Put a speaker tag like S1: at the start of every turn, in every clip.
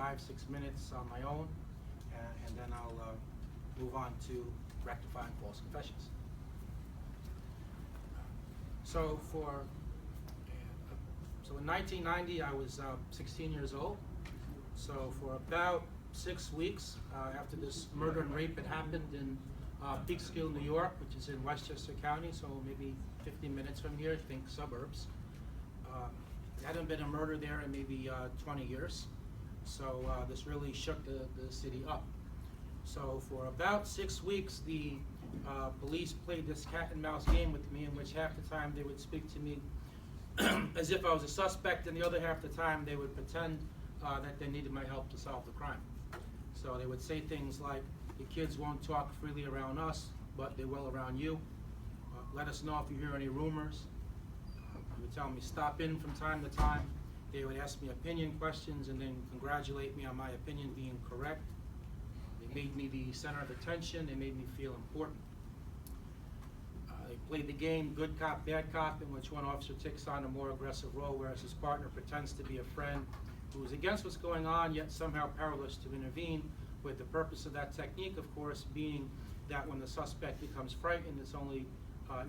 S1: 5-6 minutes on my own, and then I'll move on to rectifying false confessions. So in 1990, I was 16 years old. So for about 6 weeks after this murder and rape had happened in Peekskill, New York, which is in Westchester County, so maybe 15 minutes from here, think suburbs. There hadn't been a murder there in maybe 20 years. So this really shook the city up. So for about 6 weeks, the police played this cat and mouse game with me, in which half the time they would speak to me as if I was a suspect, and the other half the time they would pretend that they needed my help to solve the crime. So they would say things like, the kids won't talk freely around us, but they will around you. Let us know if you hear any rumors. They would tell me stop in from time to time. They would ask me opinion questions and then congratulate me on my opinion being correct. They made me the center of attention. They made me feel important. They played the game good cop, bad cop, in which one officer takes on a more aggressive role, whereas his partner pretends to be a friend who is against what's going on, yet somehow powerless to intervene, with the purpose of that technique, of course, being that when the suspect becomes frightened, it's only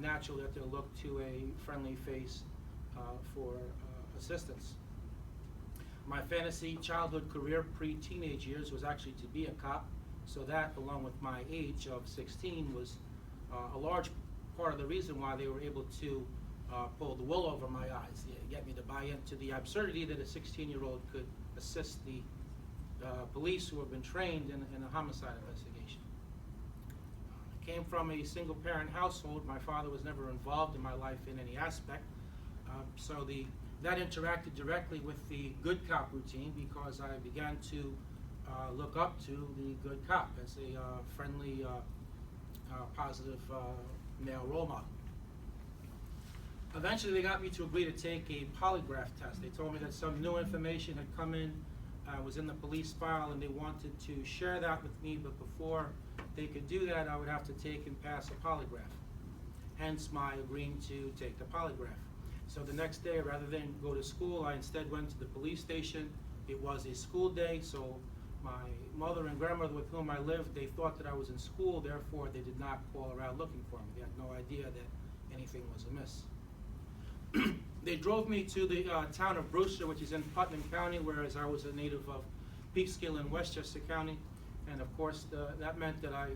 S1: natural that they'll look to a friendly face for assistance. My fantasy childhood career, pre-teenage years, was actually to be a cop, so that, along with my age of 16, was a large part of the reason why they were able to pull the wool over my eyes, get me to buy into the absurdity that a 16-year-old could assist the police who have been trained in a homicide investigation. I came from a single-parent household. My father was never involved in my life in any aspect, so that interacted directly with the good cop routine, because I began to look up to the good cop as a friendly, positive male role model. Eventually they got me to agree to take a polygraph test. They told me that some new information had come in, was in the police file, and they wanted to share that with me, but before they could do that, I would have to take and pass a polygraph. Hence my agreeing to take the polygraph. So the next day, rather than go to school, I instead went to the police station. It was a school day, so my mother and grandmother with whom I lived, they thought that I was in school, therefore they did not call around looking for me. They had no idea that anything was amiss. They drove me to the town of Brewster, which is in Putnam County, whereas I was a native of Peekskill in Westchester County. And of course, that meant that I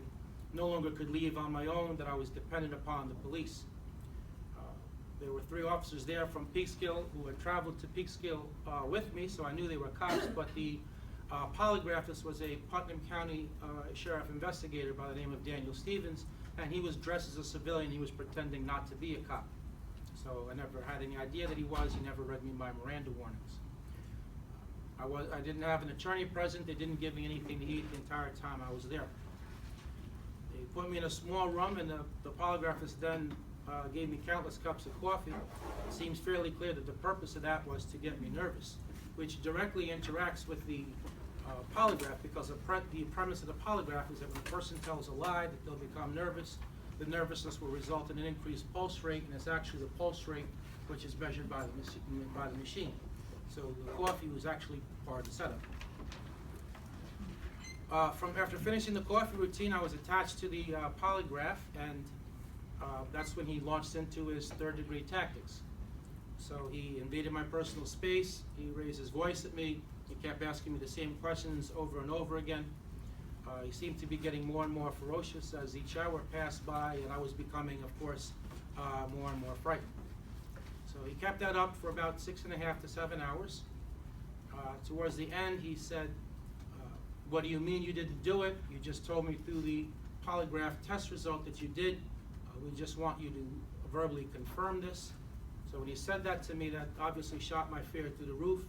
S1: no longer could leave on my own, that I was dependent upon the police. There were 3 officers there from Peekskill who had traveled to Peekskill with me, so I knew they were cops, but the polygraphist was a Putnam County sheriff investigator by the name of Daniel Stevens, and he was dressed as a civilian. He was pretending not to be a cop. So I never had any idea that he was. He never read me my Miranda warnings. I didn't have an attorney present. They didn't give me anything to eat the entire time I was there. They put me in a small room, and the polygraphist then gave me countless cups of coffee. It seems fairly clear that the purpose of that was to get me nervous, which directly interacts with the polygraph, because the premise of the polygraph is that when a person tells a lie, that they'll become nervous. The nervousness will result in an increased pulse rate, and it's actually the pulse rate which is measured by the machine. So the coffee was actually part of the setup. After finishing the coffee routine, I was attached to the polygraph, and that's when he launched into his third-degree tactics. So he invaded my personal space. He raised his voice at me. He kept asking me the same questions over and over again. He seemed to be getting more and more ferocious as each hour passed by, and I was becoming, of course, more and more frightened. So he kept that up for about 6.5 to 7 hours. Towards the end, he said, what do you mean you didn't do it? You just told me through the polygraph test result that you did. We just want you to verbally confirm this. So when he said that to me, that obviously shot my fear through the roof.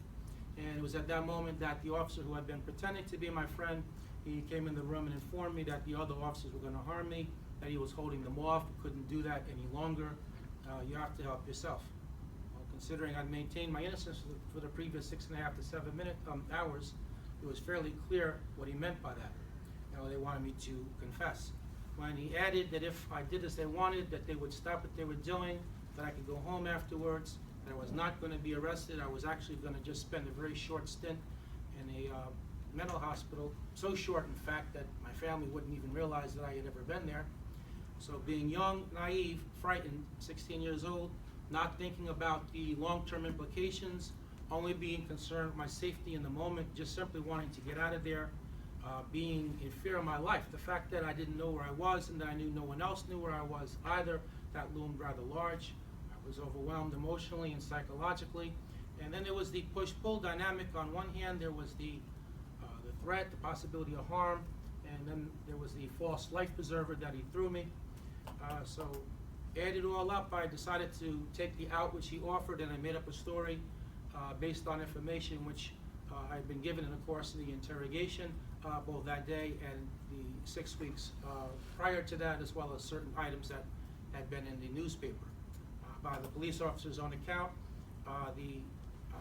S1: And it was at that moment that the officer who had been pretending to be my friend, he came in the room and informed me that the other officers were going to harm me, that he was holding them off, couldn't do that any longer. You have to help yourself. Well, considering I'd maintained my innocence for the previous 6.5 to 7 hours, it was fairly clear what he meant by that. They wanted me to confess. When he added that if I did as they wanted, that they would stop what they were doing, that I could go home afterwards, that I was not going to be arrested. I was actually going to just spend a very short stint in a mental hospital, so short, in fact, that my family wouldn't even realize that I had ever been there. So being young, naive, frightened, 16 years old, not thinking about the long-term implications, only being concerned with my safety in the moment, just simply wanting to get out of there, being in fear of my life. The fact that I didn't know where I was and that I knew no one else knew where I was either, that loomed rather large. I was overwhelmed emotionally and psychologically. And then there was the push-pull dynamic. On one hand, there was the threat, the possibility of harm, and then there was the false life preserver that he threw me. So add it all up, I decided to take the out which he offered, and I made up a story based on information which I had been given in the course of the interrogation, both that day and the 6 weeks prior to that, as well as certain items that had been in the newspaper. By the police officer's own account,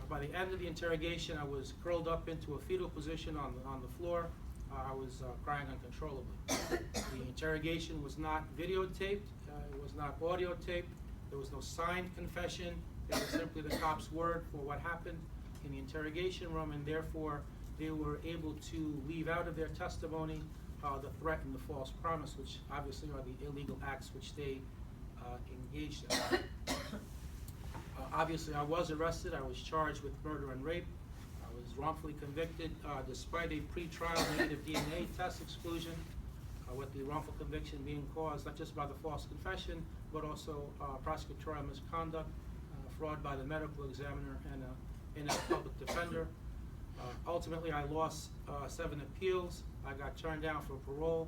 S1: by the end of the interrogation, I was curled up into a fetal position on the floor. I was crying uncontrollably. The interrogation was not videotaped. It was not audio taped. There was no signed confession. It was simply the cop's word for what happened in the interrogation room, and therefore they were able to leave out of their testimony the threat and the false promise, which obviously are the illegal acts which they engaged in. Obviously, I was arrested. I was charged with murder and rape. I was wrongfully convicted despite a pre-trial negative DNA test exclusion, with the wrongful conviction being caused not just by the false confession, but also prosecutorial misconduct, fraud by the medical examiner, and a public defender. Ultimately, I lost 7 appeals. I got turned down for parole,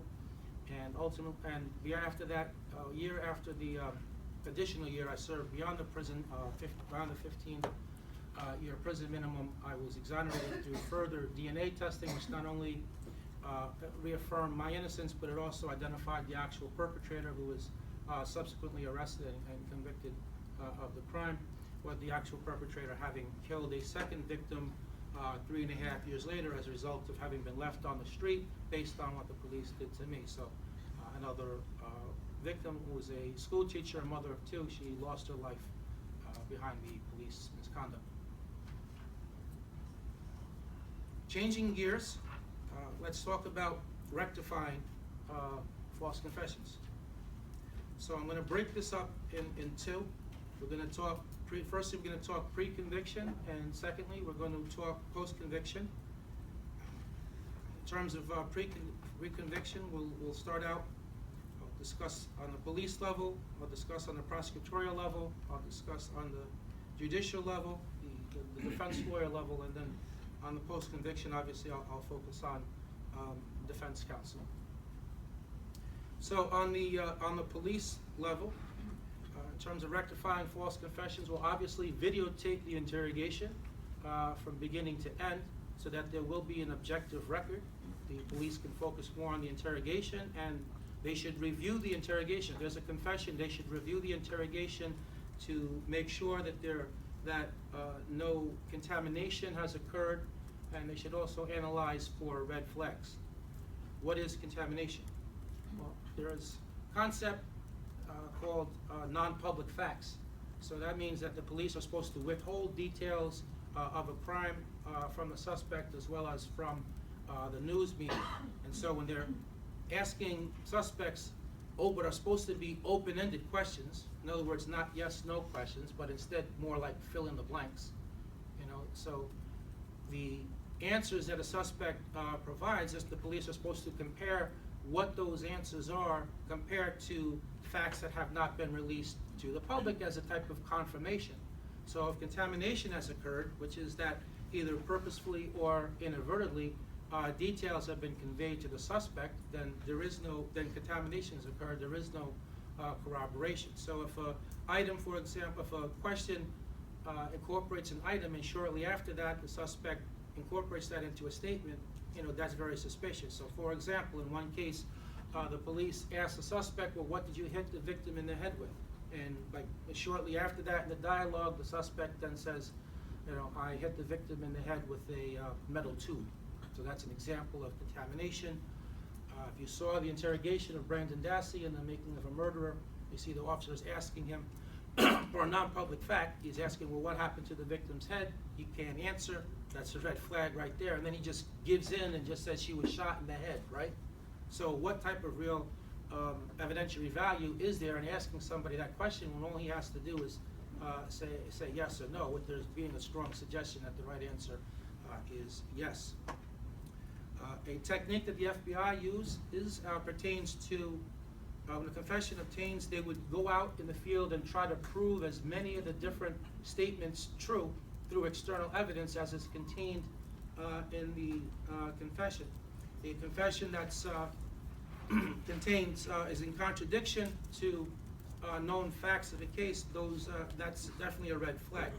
S1: and after that, a year after the additional year I served beyond the prison, beyond the 15-year prison minimum, I was exonerated through further DNA testing, which not only reaffirmed my innocence, but it also identified the actual perpetrator, who was subsequently arrested and convicted of the crime, with the actual perpetrator having killed a second victim 3.5 years later as a result of having been left on the street based on what the police did to me. So another victim who was a school teacher, a mother of 2, she lost her life behind the police misconduct. Changing gears, let's talk about rectifying false confessions. So I'm going to break this up in 2. We're going to talk, firstly we're going to talk pre-conviction, and secondly we're going to talk post-conviction. In terms of pre-conviction, we'll start out, I'll discuss on the police level, I'll discuss on the prosecutorial level, I'll discuss on the judicial level, the defense lawyer level, and then on the post-conviction, obviously I'll focus on defense counsel. So on the police level, in terms of rectifying false confessions, we'll obviously videotape the interrogation from beginning to end, so that there will be an objective record. The police can focus more on the interrogation, and they should review the interrogation. If there's a confession, they should review the interrogation to make sure that no contamination has occurred, and they should also analyze for red flags. What is contamination? Well, there is a concept called non-public facts. So that means that the police are supposed to withhold details of a crime from the suspect, as well as from the news media. And so when they're asking suspects what are supposed to be open-ended questions, in other words, not yes/no questions, but instead more like fill in the blanks, so the answers that a suspect provides, is the police are supposed to compare what those answers are compared to facts that have not been released to the public as a type of confirmation. So if contamination has occurred, which is that either purposefully or inadvertently details have been conveyed to the suspect, then contamination has occurred, there is no corroboration. So if an item, for example, if a question incorporates an item and shortly after that the suspect incorporates that into a statement, that's very suspicious. So for example, in one case, the police asked the suspect, well, what did you hit the victim in the head with? And shortly after that in the dialogue, the suspect then says, I hit the victim in the head with a metal tube. So that's an example of contamination. If you saw the interrogation of Brandon Dassey in The Making of a Murderer, you see the officers asking him, or a non-public fact. He's asking, well, what happened to the victim's head? He can't answer. That's a red flag right there. And then he just gives in and just says she was shot in the head, right? So what type of real evidentiary value is there in asking somebody that question when all he has to do is say yes or no, with there being a strong suggestion that the right answer is yes. A technique that the FBI pertains to when a confession obtains, they would go out in the field and try to prove as many of the different statements true through external evidence as is contained in the confession. A confession that's is in contradiction to known facts of the case, that's definitely a red flag.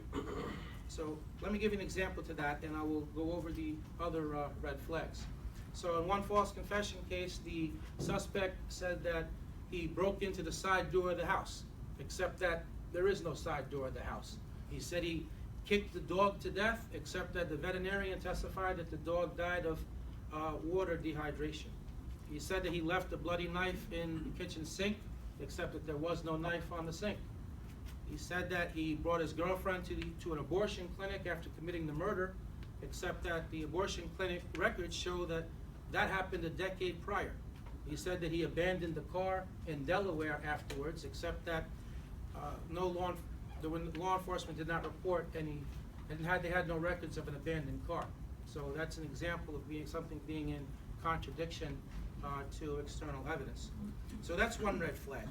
S1: So let me give you an example to that, and I will go over the other red flags. So in one false confession case, the suspect said that he broke into the side door of the house, except that there is no side door of the house. He said he kicked the dog to death, except that the veterinarian testified that the dog died of water dehydration. He said that he left a bloody knife in the kitchen sink, except that there was no knife on the sink. He said that he brought his girlfriend to an abortion clinic after committing the murder, except that the abortion clinic records show that that happened a decade prior. He said that he abandoned the car in Delaware afterwards, except that law enforcement did not report any, and they had no records of an abandoned car. So that's an example of something being in contradiction to external evidence. So that's one red flag.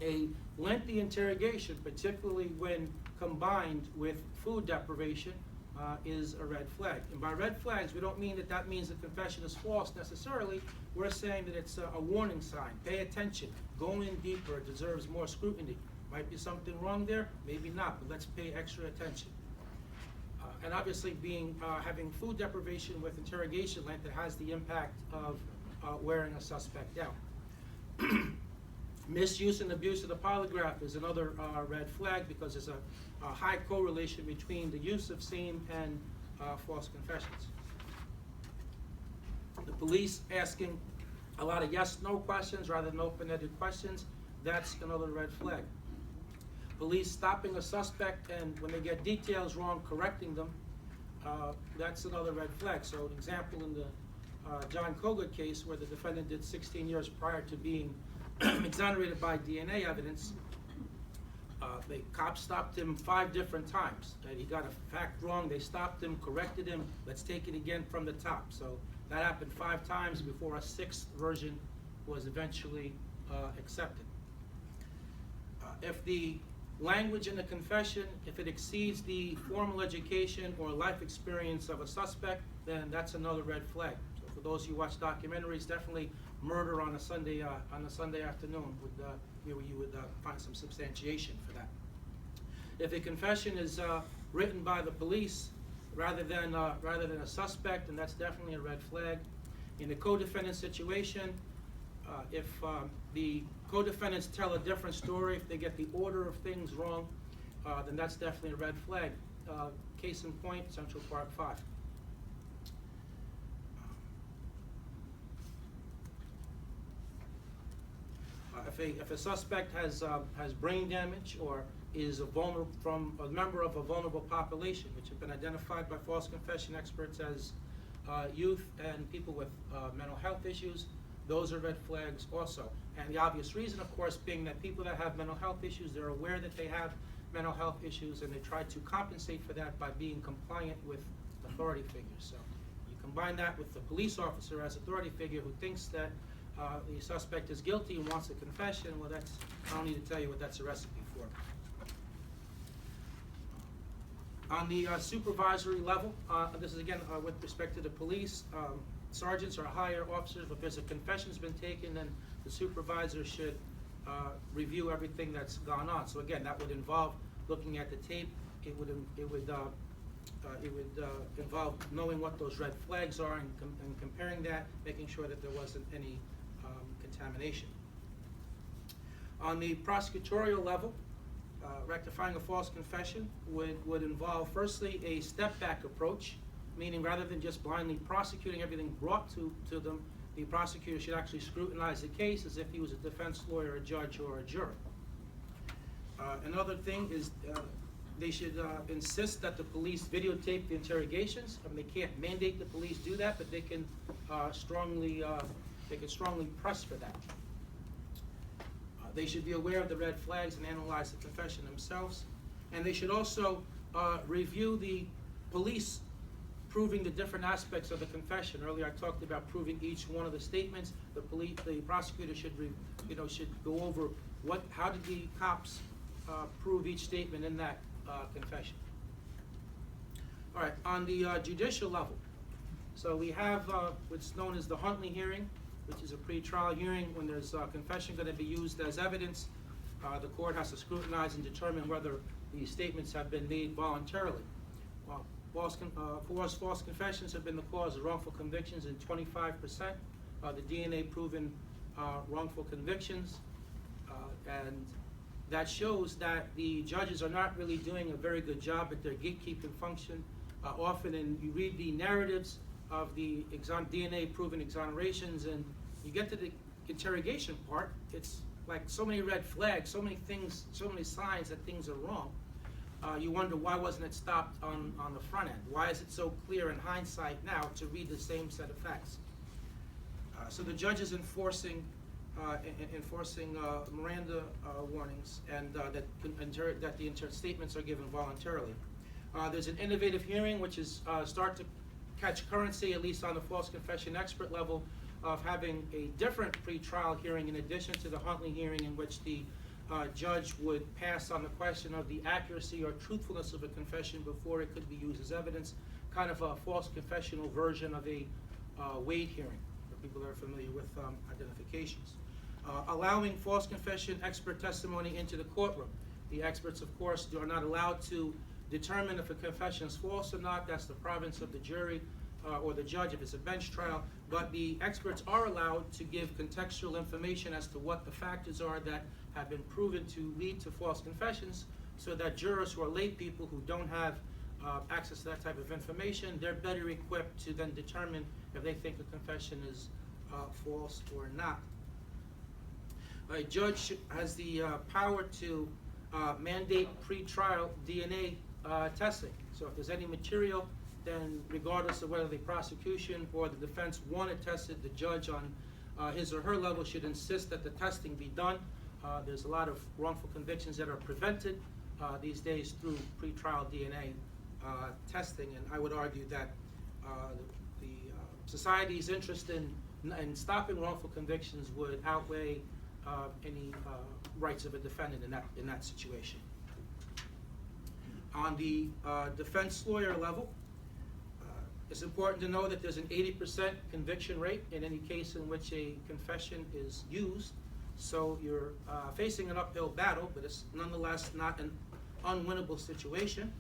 S1: A lengthy interrogation, particularly when combined with food deprivation, is a red flag. And by red flags, we don't mean that means the confession is false necessarily. We're saying that it's a warning sign. Pay attention. Go in deeper. It deserves more scrutiny. Might be something wrong there, maybe not, but let's pay extra attention. And obviously having food deprivation with interrogation length, that has the impact of wearing a suspect down. Misuse and abuse of the polygraph is another red flag, because there's a high correlation between the use of same and false confessions. The police asking a lot of yes/no questions rather than open-ended questions, that's another red flag. Police stopping a suspect and when they get details wrong, correcting them, that's another red flag. So an example in the John Kogut case, where the defendant did 16 years prior to being exonerated by DNA evidence, the cops stopped him 5 different times. And he got a fact wrong, they stopped him, corrected him, let's take it again from the top. So that happened 5 times before a 6th version was eventually accepted. If the language in the confession, if it exceeds the formal education or life experience of a suspect, then that's another red flag. So for those who watch documentaries, definitely Murder on a Sunday afternoon where you would find some substantiation for that. If a confession is written by the police rather than a suspect, then that's definitely a red flag. In the co-defendant situation, if the co-defendants tell a different story, if they get the order of things wrong, then that's definitely a red flag. Case in point, Central Park 5. If a suspect has brain damage or is a member of a vulnerable population, which have been identified by false confession experts as youth and people with mental health issues, those are red flags also. And the obvious reason, of course, being that people that have mental health issues, they're aware that they have mental health issues, and they try to compensate for that by being compliant with authority figures. So you combine that with the police officer as authority figure who thinks that the suspect is guilty and wants a confession, well, I don't need to tell you what that's a recipe for. On the supervisory level, this is again with respect to the police, sergeants or higher officers, if there's a confession's been taken, then the supervisor should review everything that's gone on. So again, that would involve looking at the tape. It would involve knowing what those red flags are and comparing that, making sure that there wasn't any contamination. On the prosecutorial level, rectifying a false confession would involve, firstly, a step-back approach, meaning rather than just blindly prosecuting everything brought to them, the prosecutor should actually scrutinize the case as if he was a defense lawyer, a judge, or a juror. Another thing is they should insist that the police videotape the interrogations. I mean, they can't mandate the police do that, but they can strongly press for that. They should be aware of the red flags and analyze the confession themselves. And they should also review the police proving the different aspects of the confession. Earlier I talked about proving each one of the statements. The prosecutor should go over how did the cops prove each statement in that confession. All right, on the judicial level, so we have what's known as the Huntley hearing, which is a pre-trial hearing when there's a confession going to be used as evidence. The court has to scrutinize and determine whether the statements have been made voluntarily. False confessions have been the cause of wrongful convictions in 25%. The DNA proven wrongful convictions, and that shows that the judges are not really doing a very good job at their gatekeeping function. Often, you read the narratives of the DNA proven exonerations, and you get to the interrogation part, it's like so many red flags, so many things, so many signs that things are wrong. You wonder, why wasn't it stopped on the front end? Why is it so clear in hindsight now to read the same set of facts? So the judge is enforcing Miranda warnings, and that the statements are given voluntarily. There's an innovative hearing, which is start to catch currency, at least on the false confession expert level, of having a different pre-trial hearing in addition to the Huntley hearing, in which the judge would pass on the question of the accuracy or truthfulness of a confession before it could be used as evidence, kind of a false confessional version of a Wade hearing, for people that are familiar with identifications. Allowing false confession expert testimony into the courtroom. The experts, of course, are not allowed to determine if a confession is false or not. That's the province of the jury or the judge if it's a bench trial. But the experts are allowed to give contextual information as to what the factors are that have been proven to lead to false confessions, so that jurors who are lay people who don't have access to that type of information, they're better equipped to then determine if they think a confession is false or not. A judge has the power to mandate pre-trial DNA testing. So if there's any material, then regardless of whether the prosecution or the defense want it tested, the judge on his or her level should insist that the testing be done. There's a lot of wrongful convictions that are prevented these days through pre-trial DNA testing, and I would argue that the society's interest in stopping wrongful convictions would outweigh any rights of a defendant in that situation. On the defense lawyer level, it's important to know that there's an 80% conviction rate in any case in which a confession is used. So you're facing an uphill battle, but it's nonetheless not an unwinnable situation.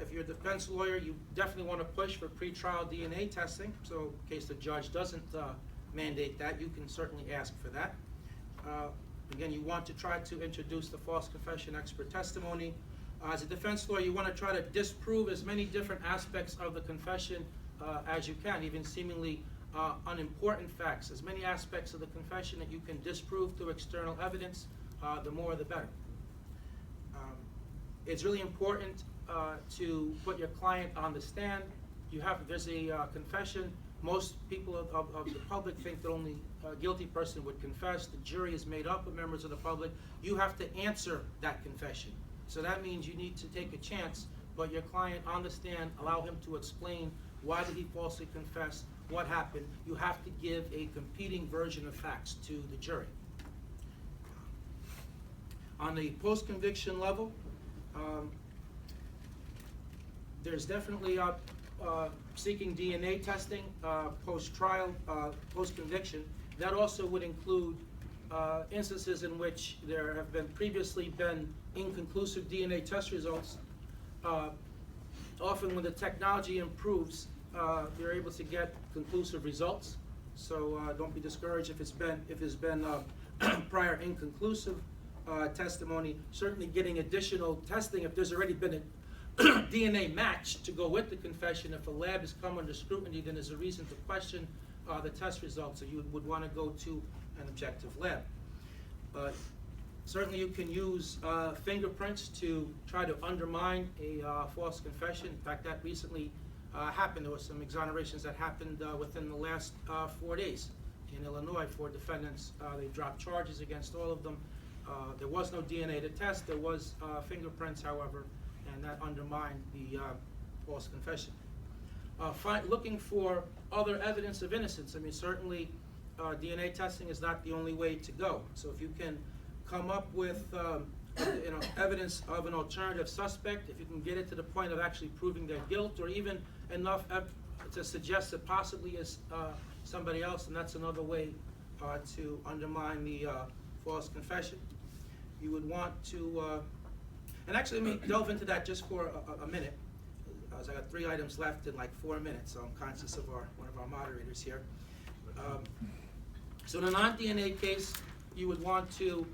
S1: If you're a defense lawyer, you definitely want to push for pre-trial DNA testing. So in case the judge doesn't mandate that, you can certainly ask for that. Again, you want to try to introduce the false confession expert testimony. As a defense lawyer, you want to try to disprove as many different aspects of the confession as you can, even seemingly unimportant facts. As many aspects of the confession that you can disprove through external evidence, the more the better. It's really important to put your client on the stand. There's a confession. Most people of the public think that only a guilty person would confess. The jury is made up of members of the public. You have to answer that confession. So that means you need to take a chance, put your client on the stand, allow him to explain why did he falsely confess, what happened. You have to give a competing version of facts to the jury. On the post-conviction level, there's definitely seeking DNA testing post-trial, post-conviction. That also would include instances in which there have previously been inconclusive DNA test results. Often when the technology improves, you're able to get conclusive results. So don't be discouraged if there's been prior inconclusive testimony. Certainly getting additional testing if there's already been a DNA match to go with the confession. If a lab has come under scrutiny, then there's a reason to question the test results, so you would want to go to an objective lab. But Certainly you can use fingerprints to try to undermine a false confession. In fact, that recently happened. There were some exonerations that happened within the last 4 days in Illinois for defendants. They dropped charges against all of them. There was no DNA to test. There was fingerprints, however, and that undermined the false confession. Looking for other evidence of innocence. I mean, certainly DNA testing is not the only way to go. So if you can come up with evidence of an alternative suspect, if you can get it to the point of actually proving their guilt, or even enough to suggest it possibly is somebody else, and that's another way to undermine the false confession. You would want to, and actually let me delve into that just for a minute, as I got 3 items left in like 4 minutes, so I'm conscious of one of our moderators here. So in a non-DNA case, you would want to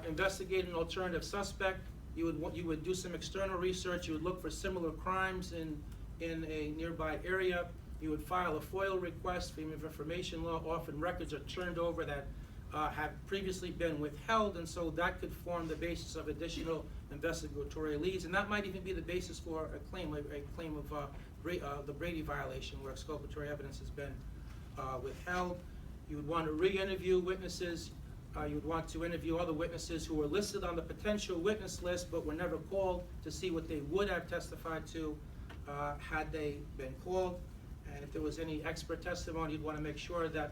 S1: investigate an alternative suspect. You would do some external research. You would look for similar crimes in a nearby area. You would file a FOIL request, Freedom of Information Law. Often records are turned over that have previously been withheld, and so that could form the basis of additional investigatory leads, and that might even be the basis for a claim of the Brady violation, where exculpatory evidence has been withheld. You would want to re-interview witnesses. You would want to interview other witnesses who were listed on the potential witness list but were never called, to see what they would have testified to had they been called. And if there was any expert testimony, you'd want to make sure that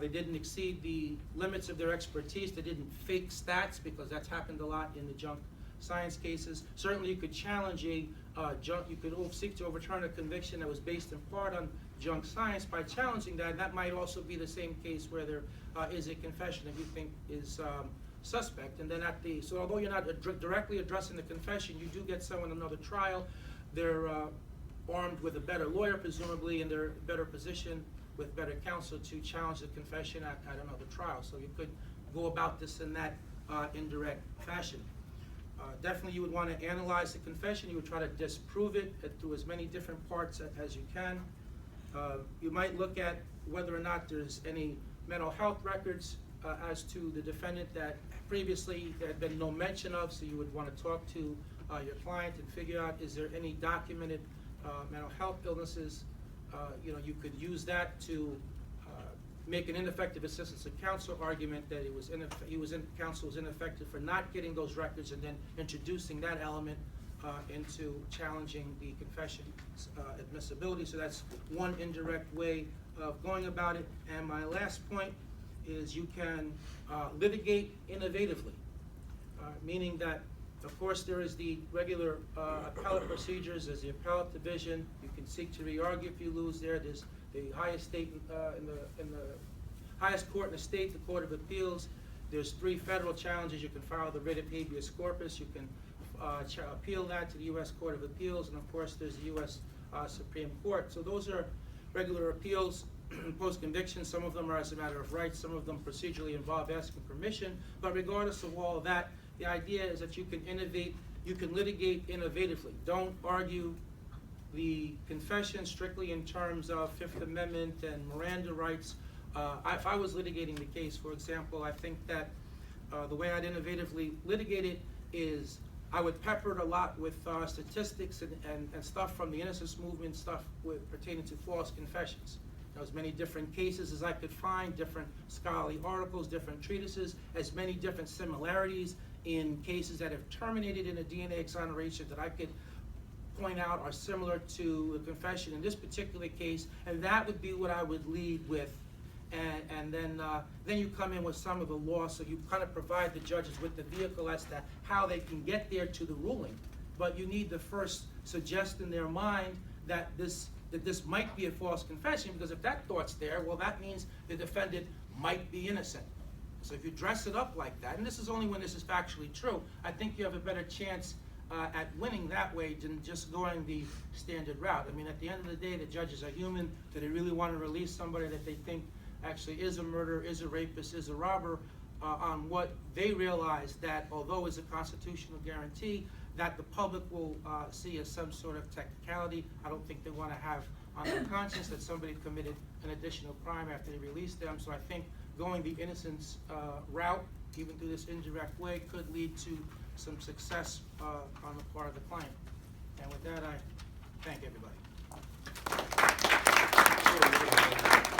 S1: they didn't exceed the limits of their expertise. They didn't fake stats, because that's happened a lot in the junk science cases. Certainly you could challenge you could seek to overturn a conviction that was based in part on junk science by challenging that. And that might also be the same case where there is a confession that you think is suspect. And then so although you're not directly addressing the confession, you do get someone in another trial. They're armed with a better lawyer, presumably, and they're in a better position with better counsel to challenge the confession at another trial. So you could go about this in that indirect fashion. Definitely you would want to analyze the confession. You would try to disprove it through as many different parts as you can. You might look at whether or not there's any mental health records as to the defendant that previously there had been no mention of, so you would want to talk to your client and figure out, is there any documented mental health illnesses. You could use that to make an ineffective assistance of counsel argument that counsel was ineffective for not getting those records, and then introducing that element into challenging the confession admissibility. So that's one indirect way of going about it. And my last point is you can litigate innovatively, meaning that, of course, there is the regular appellate procedures. There's the appellate division. You can seek to re-argue if you lose there. There's the highest state in the highest court in the state, the Court of Appeals. There's 3 federal challenges. You can file the writ of habeas corpus. You can appeal that to the U.S. Court of Appeals, and of course, there's the U.S. Supreme Court. So those are regular appeals. Post-conviction, some of them are as a matter of right. Some of them procedurally involve asking permission. But regardless of all of that, the idea is that you can innovate, you can litigate innovatively. Don't argue the confession strictly in terms of Fifth Amendment and Miranda rights. If I was litigating the case, for example, I think that the way I'd innovatively litigate it is I would pepper it a lot with statistics and stuff from the innocence movement, stuff pertaining to false confessions. As many different cases as I could find, different scholarly articles, different treatises, as many different similarities in cases that have terminated in a DNA exoneration that I could point out are similar to the confession in this particular case, and that would be what I would lead with. And then you come in with some of the law, so you kind of provide the judges with the vehicle as to how they can get there to the ruling. But you need to first suggest in their mind that this might be a false confession, because if that thought's there, well, that means the defendant might be innocent. So if you dress it up like that, and this is only when this is factually true, I think you have a better chance at winning that way than just going the standard route. I mean, at the end of the day, the judges are human. Do they really want to release somebody that they think actually is a murderer, is a rapist, is a robber, on what they realize that, although it's a constitutional guarantee, that the public will see as some sort of technicality? I don't think they want to have on their conscience that somebody committed an additional crime after they released them. So I think going the innocence route, even through this indirect way, could lead to some success on the part of the client. And with that, I thank everybody.